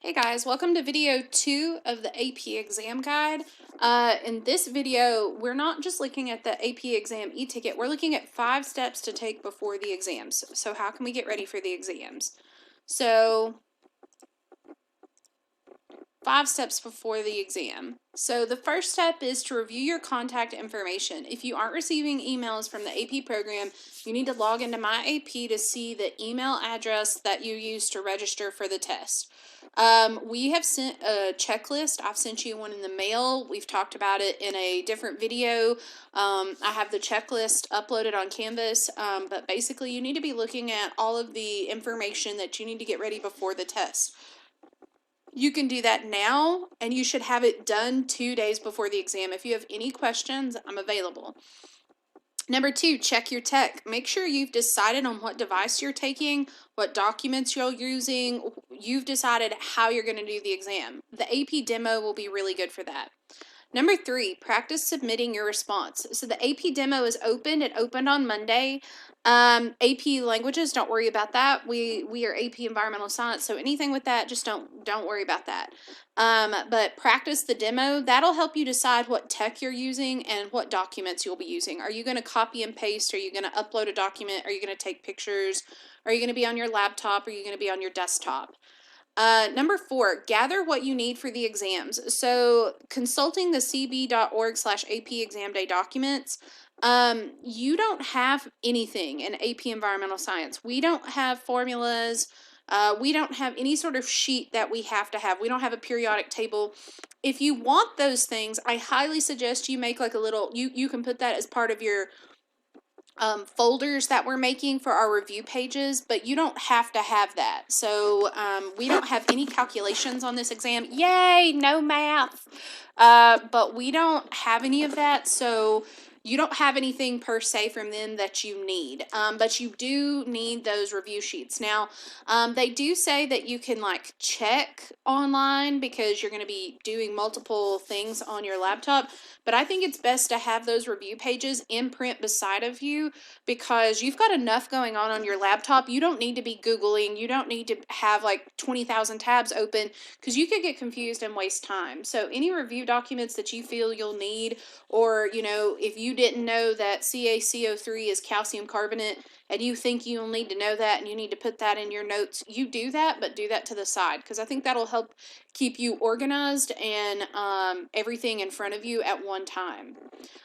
Hey guys, welcome to video 2 of the AP exam guide. In this video, we're not just looking at the AP exam e-ticket, we're looking at 5 steps to take before the exams. So how can we get ready for the exams? So 5 steps before the exam. So the first step is to review your contact information. If you aren't receiving emails from the AP program, you need to log into My AP to see the email address that you used to register for the test. We have sent a checklist. I've sent you one in the mail. We've talked about it in a different video. I have the checklist uploaded on Canvas, but basically you need to be looking at all of the information that you need to get ready before the test. You can do that now, and you should have it done 2 days before the exam. If you have any questions, I'm available. Number 2, check your tech. Make sure you've decided on what device you're taking, what documents you're using. You've decided how you're going to do the exam. The AP demo will be really good for that. Number 3, practice submitting your response. So the AP demo is opened. It opened on Monday. AP languages, don't worry about that. We are AP environmental science, so anything with that, just don't worry about that. But practice the demo. That'll help you decide what tech you're using and what documents you'll be using. Are you going to copy and paste? Are you going to upload a document? Are you going to take pictures? Are you going to be on your laptop? Are you going to be on your desktop? Number 4, gather what you need for the exams. So consulting the cb.org/AP exam day documents, you don't have anything in AP environmental science. We don't have formulas. We don't have any sort of sheet that we have to have. We don't have a periodic table. If you want those things, I highly suggest you make like a little, you can put that as part of your folders that we're making for our review pages, but you don't have to have that. So we don't have any calculations on this exam. Yay, no math. But we don't have any of that, so you don't have anything per se from them that you need. But you do need those review sheets. Now, they do say that you can like check online because you're going to be doing multiple things on your laptop. But I think it's best to have those review pages in print beside of you because you've got enough going on your laptop. You don't need to be Googling. You don't need to have like 20,000 tabs open because you could get confused and waste time. So any review documents that you feel you'll need, or, you know, if you didn't know that CaCO3 is calcium carbonate and you think you'll need to know that and you need to put that in your notes, you do that, but do that to the side because I think that'll help keep you organized and everything in front of you at one time.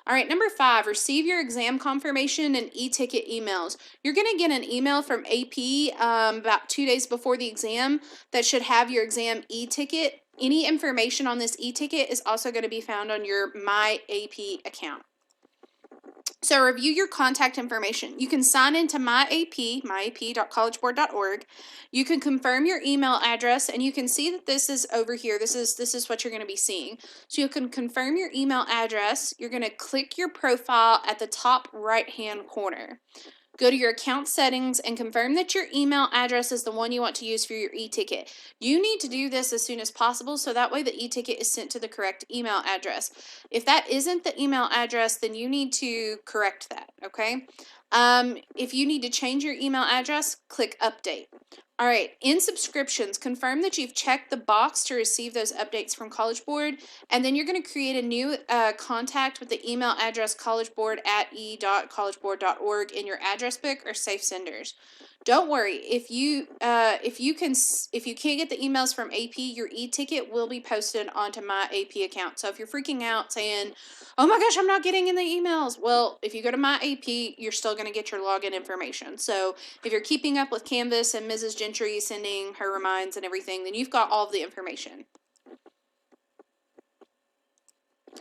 All right, number 5, receive your exam confirmation and e-ticket emails. You're going to get an email from AP about 2 days before the exam that should have your exam e-ticket. Any information on this e-ticket is also going to be found on your My AP account. So review your contact information. You can sign into My AP, myap.collegeboard.org. You can confirm your email address, and you can see that this is over here. This is what you're going to be seeing. So you can confirm your email address. You're going to click your profile at the top right-hand corner. Go to your account settings and confirm that your email address is the one you want to use for your e-ticket. You need to do this as soon as possible so that way the e-ticket is sent to the correct email address. If that isn't the email address, then you need to correct that, okay? If you need to change your email address, click update. All right, in subscriptions, confirm that you've checked the box to receive those updates from College Board, and then you're going to create a new contact with the email address collegeboard@e.collegeboard.org in your address book or safe senders. Don't worry, if you can't get the emails from AP, your e-ticket will be posted onto My AP account. So if you're freaking out saying, "Oh my gosh, I'm not getting in the emails," well, if you go to My AP, you're still going to get your login information. So if you're keeping up with Canvas and Mrs. Gentry sending her reminds and everything, then you've got all of the information.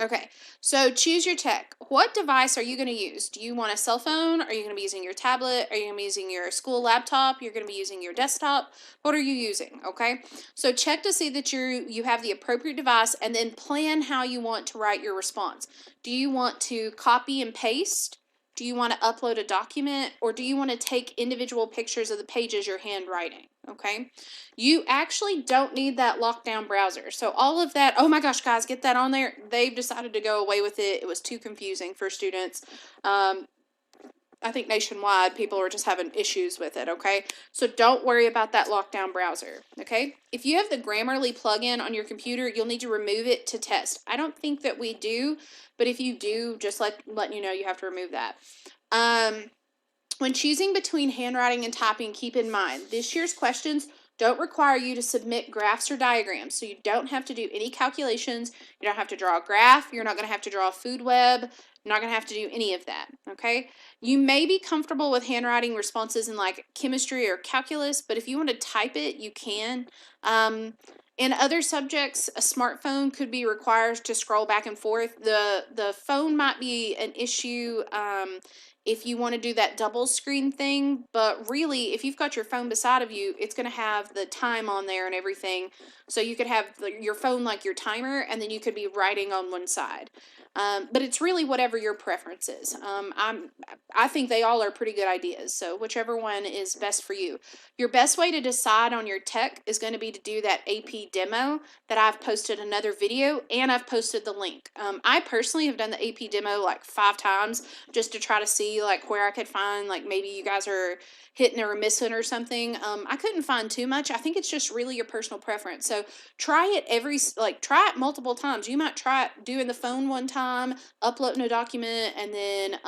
Okay, so choose your tech. What device are you going to use? Do you want a cell phone? Are you going to be using your tablet? Are you going to be using your school laptop? You're going to be using your desktop? What are you using? Okay, so check to see that you have the appropriate device and then plan how you want to write your response. Do you want to copy and paste? Do you want to upload a document? Or do you want to take individual pictures of the pages you're handwriting? Okay, you actually don't need that lockdown browser. So all of that, oh my gosh, guys, get that on there. They've decided to go away with it. It was too confusing for students. I think nationwide, people are just having issues with it, okay? So don't worry about that lockdown browser, okay? If you have the Grammarly plugin on your computer, you'll need to remove it to test. I don't think that we do, but if you do, just letting you know you have to remove that. When choosing between handwriting and typing, keep in mind, this year's questions don't require you to submit graphs or diagrams, so you don't have to do any calculations. You don't have to draw a graph. You're not going to have to draw a food web. You're not going to have to do any of that, okay? You may be comfortable with handwriting responses in like chemistry or calculus, but if you want to type it, you can. In other subjects, a smartphone could be required to scroll back and forth. The phone might be an issue if you want to do that double screen thing, but really, if you've got your phone beside of you, it's going to have the time on there and everything. So you could have your phone like your timer, and then you could be writing on one side. But it's really whatever your preference is. I think they all are pretty good ideas, so whichever one is best for you. Your best way to decide on your tech is going to be to do that AP demo that I've posted another video, and I've posted the link. I personally have done the AP demo like 5 times just to try to see like where I could find, like maybe you guys are hitting or missing or something. I couldn't find too much. I think it's just really your personal preference. So try it multiple times. You might try it doing the phone one time, uploading a document, and then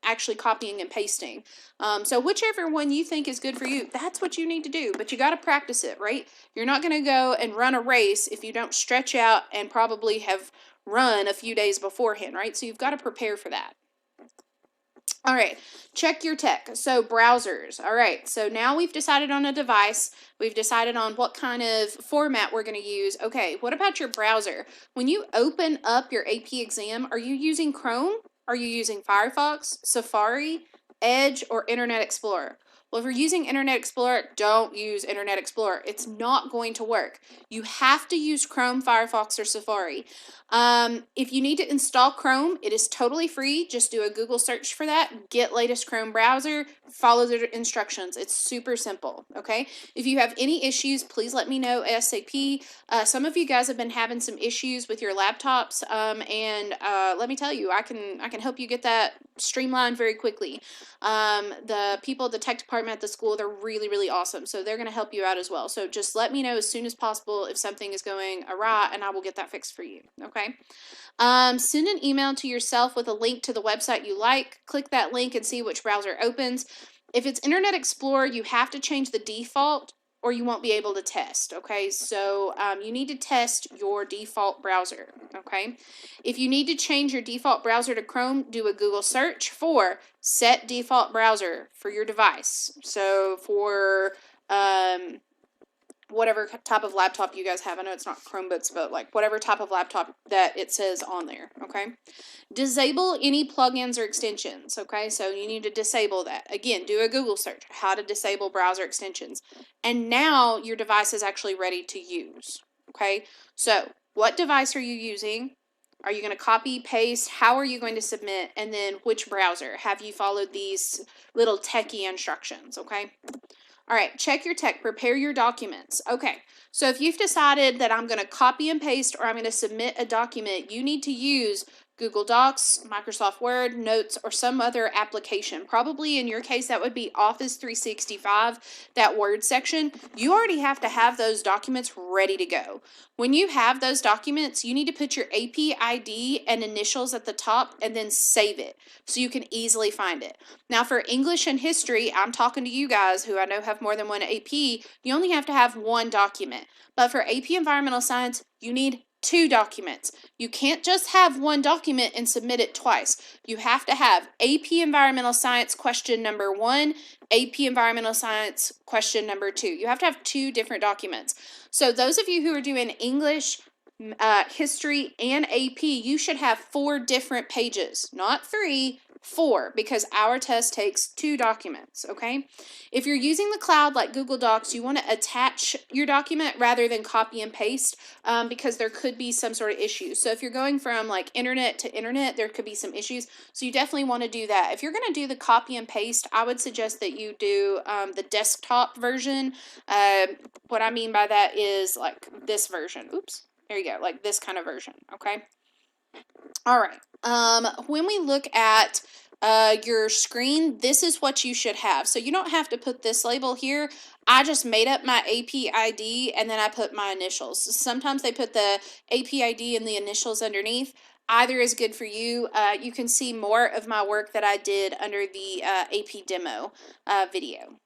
actually copying and pasting. So whichever one you think is good for you, that's what you need to do. But you got to practice it, right? You're not going to go and run a race if you don't stretch out and probably have run a few days beforehand, right? So you've got to prepare for that. All right, check your tech. So browsers. All right, so now we've decided on a device. We've decided on what kind of format we're going to use. Okay, what about your browser? When you open up your AP exam, are you using Chrome? Are you using Firefox, Safari, Edge, or Internet Explorer? Well, if you're using Internet Explorer, don't use Internet Explorer. It's not going to work. You have to use Chrome, Firefox, or Safari. If you need to install Chrome, it is totally free. Just do a Google search for that. Get latest Chrome browser. Follow the instructions. It's super simple, okay? If you have any issues, please let me know ASAP. Some of you guys have been having some issues with your laptops, and let me tell you, I can help you get that streamlined very quickly. The people at the tech department at the school, they're really, really awesome. So they're going to help you out as well. So just let me know as soon as possible if something is going awry, and I will get that fixed for you. Okay. Send an email to yourself with a link to the website you like. Click that link and see which browser opens. If it's Internet Explorer, you have to change the default or you won't be able to test, okay? So you need to test your default browser, okay? If you need to change your default browser to Chrome, do a Google search for set default browser for your device. So for whatever type of laptop you guys have. I know it's not Chromebooks, but like whatever type of laptop that it says on there, okay? Disable any plugins or extensions, okay? So you need to disable that. Again, do a Google search, how to disable browser extensions. And now your device is actually ready to use, okay? So what device are you using? Are you going to copy, paste? How are you going to submit? And then which browser? Have you followed these little techie instructions, okay? All right, check your tech, prepare your documents. Okay, so if you've decided that I'm going to copy and paste or I'm going to submit a document, you need to use Google Docs, Microsoft Word, Notes, or some other application. Probably in your case, that would be Office 365, that Word section. You already have to have those documents ready to go. When you have those documents, you need to put your AP ID and initials at the top and then save it so you can easily find it. Now for English and history, I'm talking to you guys who I know have more than one AP, you only have to have one document. But for AP Environmental Science, you need 2 documents. You can't just have one document and submit it twice. You have to have AP Environmental Science question number 1, AP Environmental Science question number 2. You have to have 2 different documents. So those of you who are doing English, history, and AP, you should have 4 different pages, not 3, 4, because our test takes 2 documents, okay? If you're using the cloud like Google Docs, you want to attach your document rather than copy and paste because there could be some sort of issue. So if you're going from like internet to internet, there could be some issues. So you definitely want to do that. If you're going to do the copy and paste, I would suggest that you do the desktop version. What I mean by that is like this version. Oops. There you go, like this kind of version, okay? All right, when we look at your screen, this is what you should have. So you don't have to put this label here. I just made up my AP ID and then I put my initials. Sometimes they put the AP ID and the initials underneath. Either is good for you. You can see more of my work that I did under the AP demo video.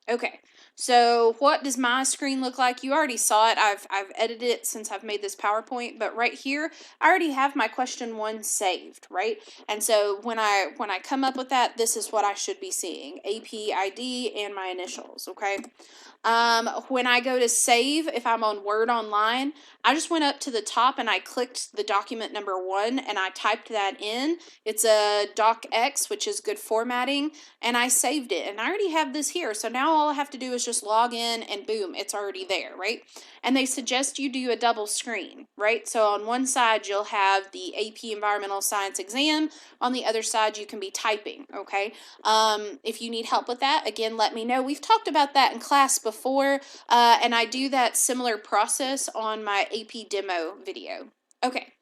Okay, so what does my screen look like? You already saw it. I've edited it since I've made this PowerPoint, but right here, I already have my question 1 saved, right? And so when I come up with that, this is what I should be seeing, AP ID and my initials, okay? When I go to save, if I'm on Word Online, I just went up to the top and I clicked the document number 1 and I typed that in. It's a docx, which is good formatting, and I saved it. And I already have this here, so now all I have to do is just log in and boom, it's already there, right? And they suggest you do a double screen, right? So on one side, you'll have the AP Environmental Science exam. On the other side, you can be typing, okay? If you need help with that, again, let me know. We've talked about that in class before, and I do that similar process on my AP demo video. Okay,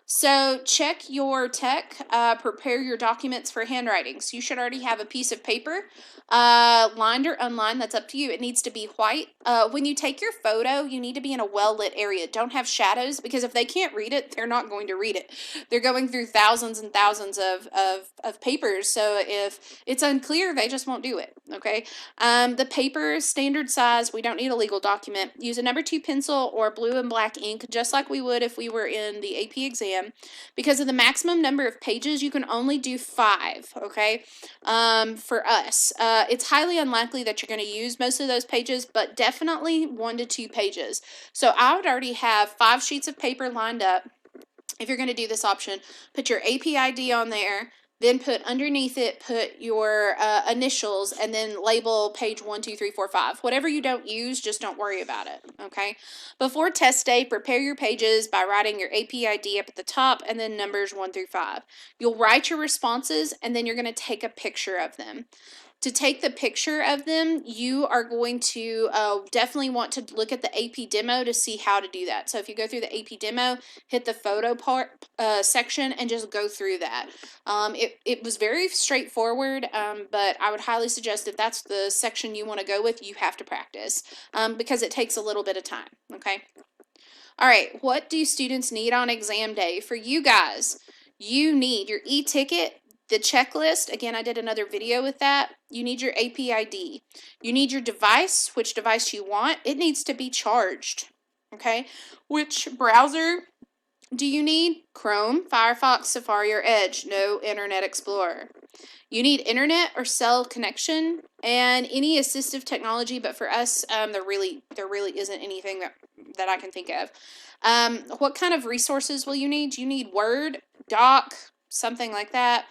so check your tech, prepare your documents for handwriting. So you should already have a piece of paper, lined or unlined, that's up to you. It needs to be white. When you take your photo, you need to be in a well-lit area. Don't have shadows, because if they can't read it, they're not going to read it. They're going through thousands and thousands of papers, so if it's unclear, they just won't do it, okay? The paper is standard size. We don't need a legal document. Use a number 2 pencil or blue and black ink, just like we would if we were in the AP exam. Because of the maximum number of pages, you can only do 5, okay? For us, it's highly unlikely that you're going to use most of those pages, but definitely 1 to 2 pages. So I would already have 5 sheets of paper lined up. If you're going to do this option, put your AP ID on there, then put underneath it, put your initials, and then label page 1, 2, 3, 4, 5. Whatever you don't use, just don't worry about it, okay? Before test day, prepare your pages by writing your AP ID up at the top and then numbers 1 through 5. You'll write your responses, and then you're going to take a picture of them. To take the picture of them, you are going to definitely want to look at the AP demo to see how to do that. So if you go through the AP demo, hit the photo part section and just go through that. It was very straightforward, but I would highly suggest if that's the section you want to go with, you have to practice because it takes a little bit of time, okay? All right, what do students need on exam day? For you guys, you need your e-ticket, the checklist. Again, I did another video with that. You need your AP ID. You need your device, which device you want. It needs to be charged, okay? Which browser do you need? Chrome, Firefox, Safari, or Edge. No Internet Explorer. You need internet or cell connection and any assistive technology, but for us, there really isn't anything that I can think of. What kind of resources will you need? You need Word, Doc, something like that.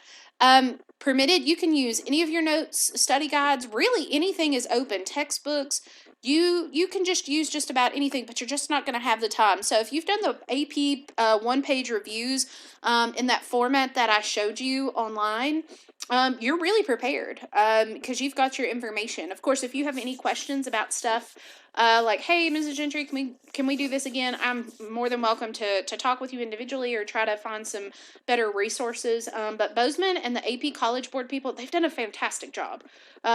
Permitted, you can use any of your notes, study guides, really anything is open, textbooks. You can just use just about anything, but you're just not going to have the time. So if you've done the AP one-page reviews in that format that I showed you online, you're really prepared because you've got your information. Of course, if you have any questions about stuff like, hey, Mrs. Gentry, can we do this again? I'm more than welcome to talk with you individually or try to find some better resources. But Bozeman and the AP College Board people, they've done a fantastic job.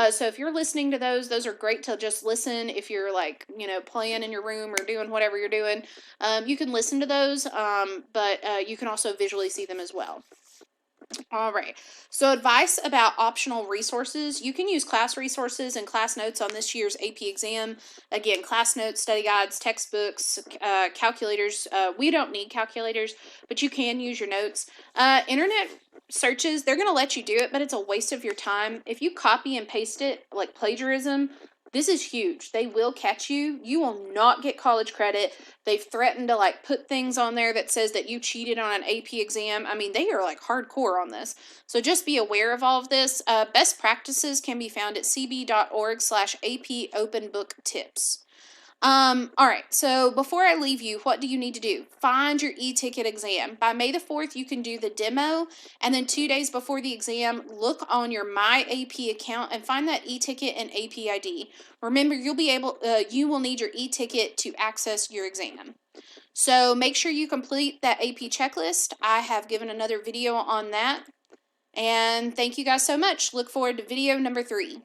So if you're listening to those are great to just listen. If you're like, playing in your room or doing whatever you're doing, you can listen to those, but you can also visually see them as well. All right, so advice about optional resources. You can use class resources and class notes on this year's AP exam. Again, class notes, study guides, textbooks, calculators. We don't need calculators, but you can use your notes. Internet searches, they're going to let you do it, but it's a waste of your time. If you copy and paste it, like plagiarism, this is huge. They will catch you. You will not get college credit. They've threatened to put things on there that says that you cheated on an AP exam. I mean, they are hardcore on this. So just be aware of all of this. Best practices can be found at cb.org/AP Open Book Tips. All right, so before I leave you, what do you need to do? Find your e-ticket exam. By May the 4th, you can do the demo, and then 2 days before the exam, look on your My AP account and find that e-ticket and AP ID. Remember, you will need your e-ticket to access your exam. So make sure you complete that AP checklist. I have given another video on that. And thank you guys so much. Look forward to video number 3.